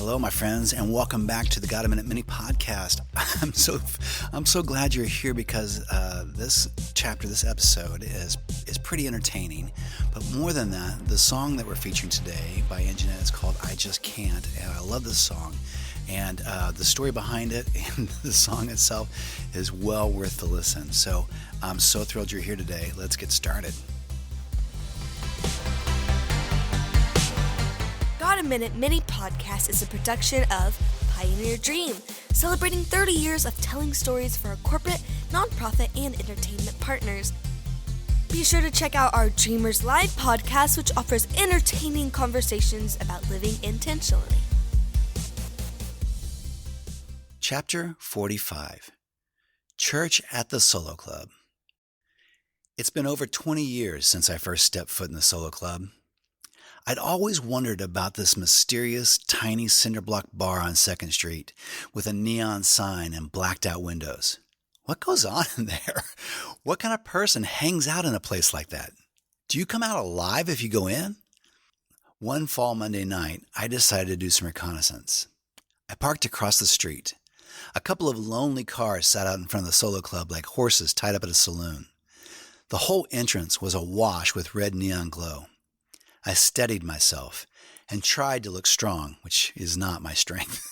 Hello, my friends, and welcome back to the God a Minute Mini podcast. I'm so glad you're here because this episode is pretty entertaining. But more than that, the song that we're featuring today by Anjanette is called "I Just Can't," and I love this song. And the story behind it and the song itself is well worth the listen. So I'm so thrilled you're here today. Let's get started. God a Minute Mini Podcast is a production of Pioneer Dream, celebrating 30 years of telling stories for our corporate, nonprofit, and entertainment partners. Be sure to check out our Dreamers Live podcast, which offers entertaining conversations about living intentionally. Chapter 45, Church at the Solo Club. It's been over 20 years since I first stepped foot in the Solo Club. I'd always wondered about this mysterious, tiny cinder block bar on 2nd Street with a neon sign and blacked out windows. What goes on in there? What kind of person hangs out in a place like that? Do you come out alive if you go in? One fall Monday night, I decided to do some reconnaissance. I parked across the street. A couple of lonely cars sat out in front of the Solo Club like horses tied up at a saloon. The whole entrance was awash with red neon glow. I steadied myself and tried to look strong, which is not my strength.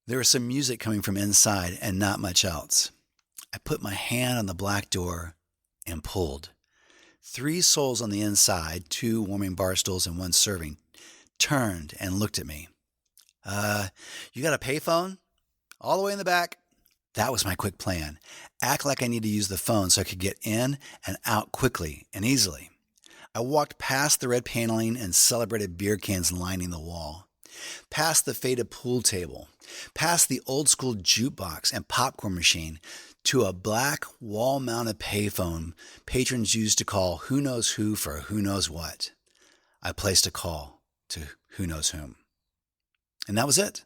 There was some music coming from inside and not much else. I put my hand on the black door and pulled. 3 souls on the inside, 2 warming bar stools and 1 serving, turned and looked at me. You got a payphone? All the way in the back. That was my quick plan. Act like I need to use the phone so I could get in and out quickly and easily. I walked past the red paneling and celebrated beer cans lining the wall, past the faded pool table, past the old-school jukebox and popcorn machine, to a black wall-mounted payphone patrons used to call who knows who for who knows what. I placed a call to who knows whom. And that was it.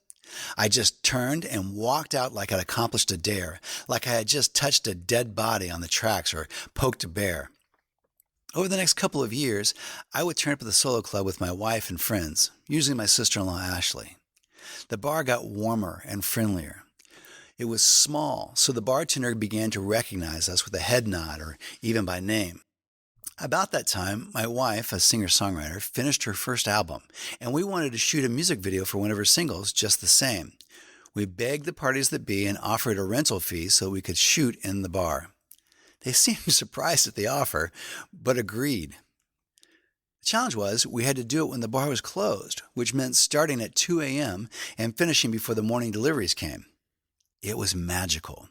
I just turned and walked out like I'd accomplished a dare, like I had just touched a dead body on the tracks or poked a bear. Over the next couple of years, I would turn up at the Solo Club with my wife and friends, usually my sister-in-law Ashley. The bar got warmer and friendlier. It was small, so the bartender began to recognize us with a head nod or even by name. About that time, my wife, a singer-songwriter, finished her first album, and we wanted to shoot a music video for one of her singles just the same. We begged the parties that be and offered a rental fee so we could shoot in the bar. They seemed surprised at the offer, but agreed. The challenge was we had to do it when the bar was closed, which meant starting at 2 a.m. and finishing before the morning deliveries came. It was magical.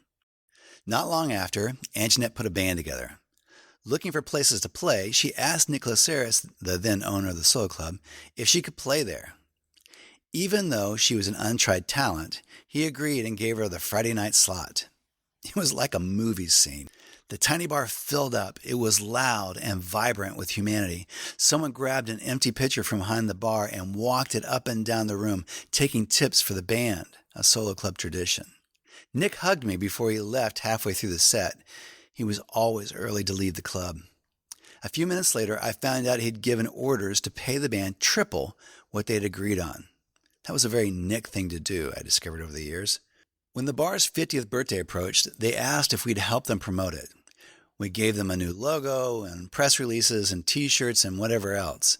Not long after, Anjanette put a band together. Looking for places to play, she asked Nick Laceris, the then owner of the Solo Club, if she could play there. Even though she was an untried talent, he agreed and gave her the Friday night slot. It was like a movie scene. The tiny bar filled up. It was loud and vibrant with humanity. Someone grabbed an empty pitcher from behind the bar and walked it up and down the room, taking tips for the band, a Solo Club tradition. Nick hugged me before he left halfway through the set. He was always early to leave the club. A few minutes later, I found out he'd given orders to pay the band triple what they'd agreed on. That was a very Nick thing to do, I discovered over the years. When the bar's 50th birthday approached, they asked if we'd help them promote it. We gave them a new logo and press releases and T-shirts and whatever else.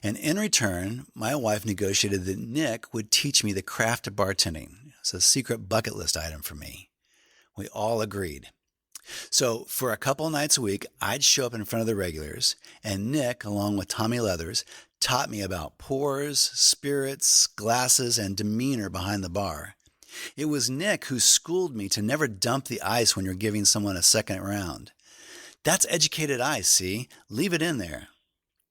And in return, my wife negotiated that Nick would teach me the craft of bartending. It's a secret bucket list item for me. We all agreed. So for a couple nights a week, I'd show up in front of the regulars, and Nick, along with Tommy Leathers, taught me about pours, spirits, glasses, and demeanor behind the bar. It was Nick who schooled me to never dump the ice when you're giving someone a second round. That's educated ice, see? Leave it in there.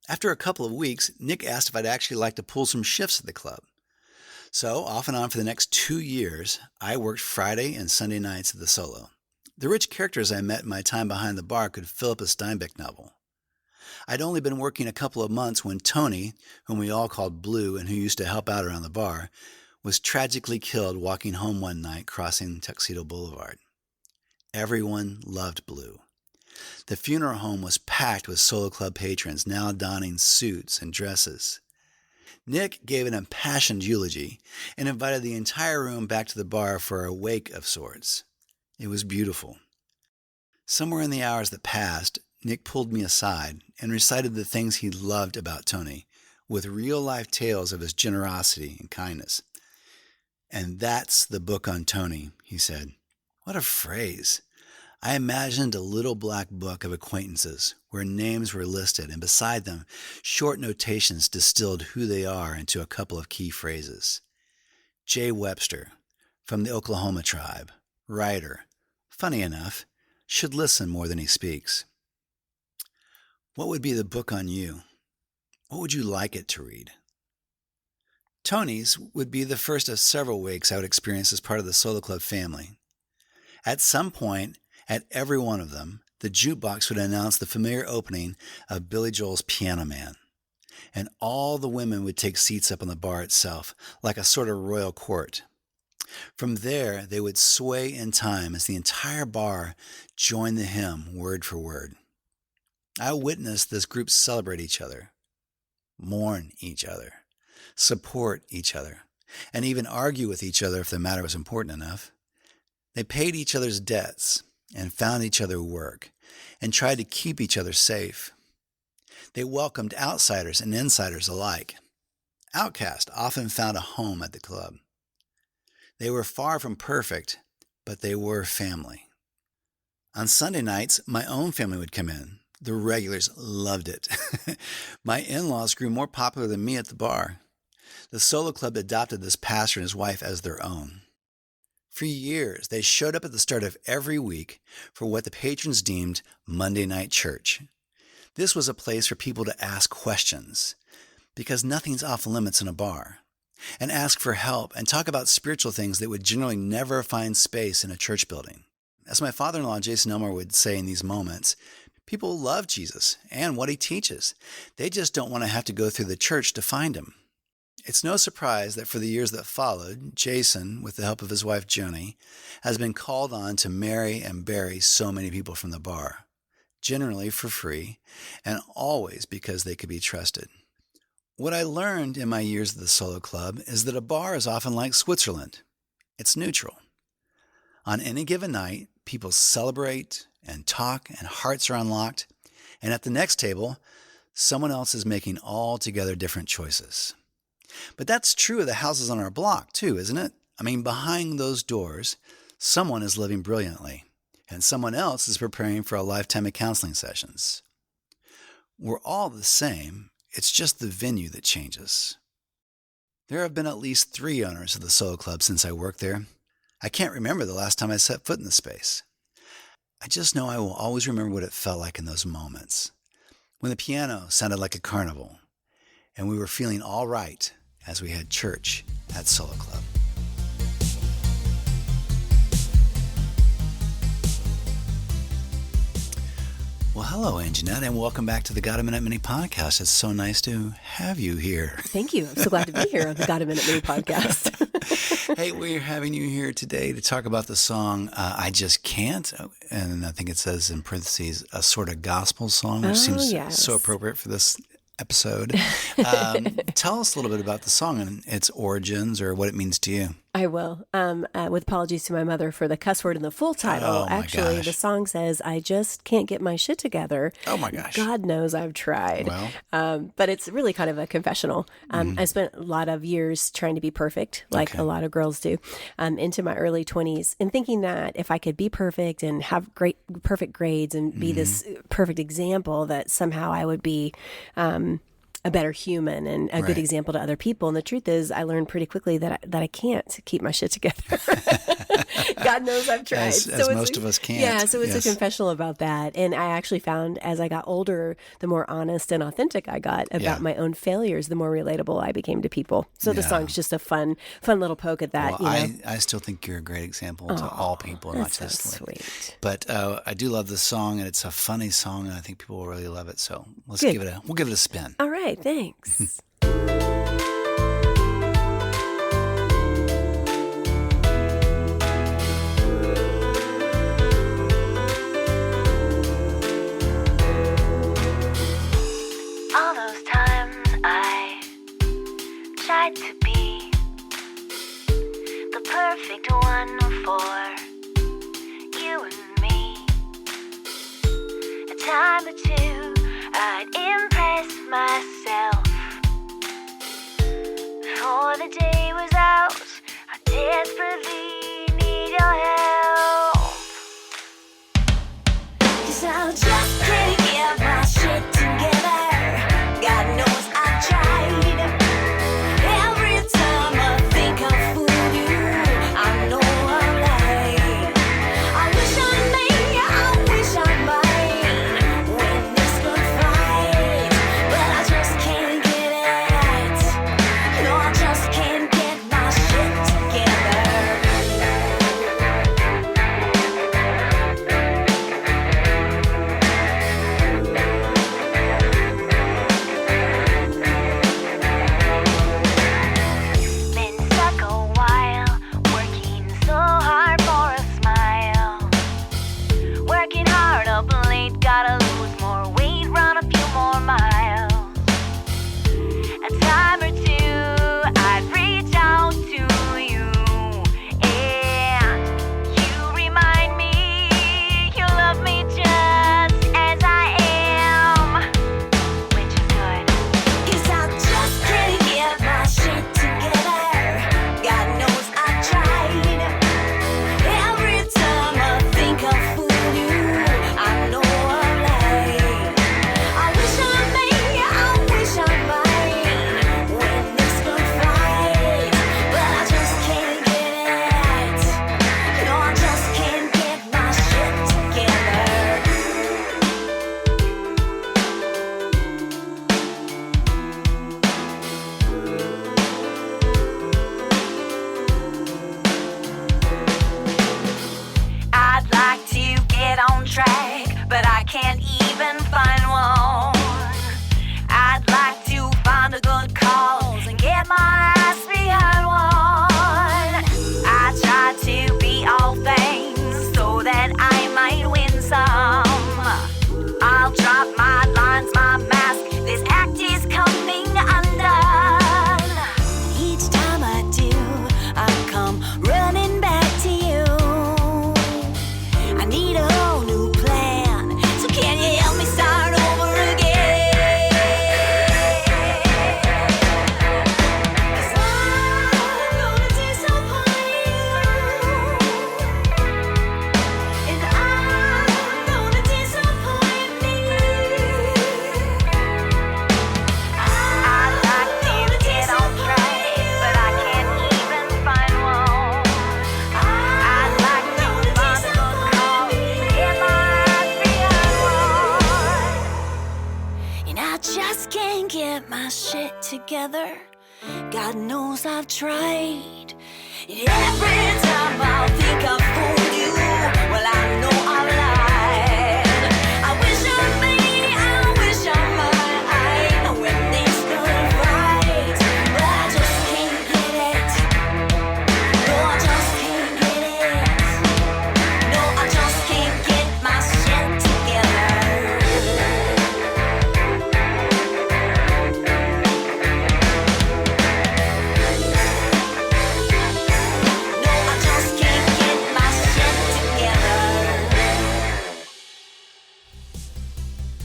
After a couple of weeks, Nick asked if I'd actually like to pull some shifts at the club. So, off and on for the next 2 years, I worked Friday and Sunday nights at the Solo. The rich characters I met in my time behind the bar could fill up a Steinbeck novel. I'd only been working a couple of months when Tony, whom we all called Blue and who used to help out around the bar, was tragically killed walking home one night crossing Tuxedo Boulevard. Everyone loved Blue. The funeral home was packed with Solo Club patrons, now donning suits and dresses. Nick gave an impassioned eulogy and invited the entire room back to the bar for a wake of sorts. It was beautiful. Somewhere in the hours that passed, Nick pulled me aside and recited the things he loved about Tony, with real-life tales of his generosity and kindness. "And that's the book on Tony," he said. What a phrase. I imagined a little black book of acquaintances where names were listed and beside them short notations distilled who they are into a couple of key phrases. J. Webster, from the Oklahoma tribe, writer, funny enough, should listen more than he speaks. What would be the book on you? What would you like it to read? Tony's would be the first of several wakes I would experience as part of the Solo Club family. At some point, at every one of them, the jukebox would announce the familiar opening of Billy Joel's Piano Man, and all the women would take seats up on the bar itself, like a sort of royal court. From there, they would sway in time as the entire bar joined the hymn word for word. I witnessed this group celebrate each other, mourn each other, support each other, and even argue with each other if the matter was important enough. They paid each other's debts and found each other work and tried to keep each other safe. They welcomed outsiders and insiders alike. Outcasts often found a home at the club. They were far from perfect, but they were family. On Sunday nights, my own family would come in. The regulars loved it. My in-laws grew more popular than me at the bar. The Solo Club adopted this pastor and his wife as their own. For years, they showed up at the start of every week for what the patrons deemed Monday night church. This was a place for people to ask questions, because nothing's off limits in a bar, and ask for help and talk about spiritual things that would generally never find space in a church building. As my father-in-law Jason Elmore would say in these moments, people love Jesus and what he teaches. They just don't want to have to go through the church to find him. It's no surprise that for the years that followed, Jason, with the help of his wife Joni, has been called on to marry and bury so many people from the bar, generally for free, and always because they could be trusted. What I learned in my years at the Solo Club is that a bar is often like Switzerland. It's neutral. On any given night, people celebrate and talk and hearts are unlocked, and at the next table, someone else is making altogether different choices. But that's true of the houses on our block, too, isn't it? I mean, behind those doors, someone is living brilliantly, and someone else is preparing for a lifetime of counseling sessions. We're all the same. It's just the venue that changes. There have been at least 3 owners of the Solo Club since I worked there. I can't remember the last time I set foot in the space. I just know I will always remember what it felt like in those moments, when the piano sounded like a carnival, and we were feeling all right as we had church at Solo Club. Well, hello, Anjanette, and welcome back to the Got a Minute Mini podcast. It's so nice to have you here. Thank you. I'm so glad to be here on the Got a Minute Mini podcast. Hey, we're having you here today to talk about the song I Just Can't, and I think it says in parentheses, a sort of gospel song, which seems so appropriate for this episode. Tell us a little bit about the song and its origins or what it means to you. I will. With apologies to my mother for the cuss word in the full title. Oh, my Actually, gosh. the song says, I just can't get my shit together. Oh, my gosh. God knows I've tried. Well. But it's really kind of a confessional. I spent a lot of years trying to be perfect, like a lot of girls do, into my early 20s, and thinking that if I could be perfect and have perfect grades and be this perfect example, that somehow I would be a better human and a good example to other people. And the truth is, I learned pretty quickly that I can't keep my shit together. God knows I've tried. As most of us can't. Yeah, so it's a confessional about that. And I actually found as I got older, the more honest and authentic I got about my own failures, the more relatable I became to people. So the song's just a fun little poke at that. Well, you know? I still think you're a great example to all people, not That's just so like. sweet. But I do love this song, and it's a funny song, and I think people will really love it. So we'll give it a spin. All right, thanks. All those times I just can't get my shit together. God knows I've tried. Every time I think I've fooled you, well, I know I've lied. I wish I may, I wish I might, when things go right, but I just can't get it. No, I just can't get it. No, I just can't get my shit together. No, I just can't get my shit together.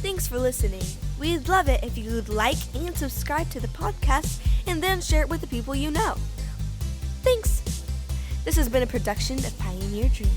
Thanks for listening. We'd love it if you'd like and subscribe to the podcast and then share it with the people you know. Thanks. This has been a production of Pioneer Dream.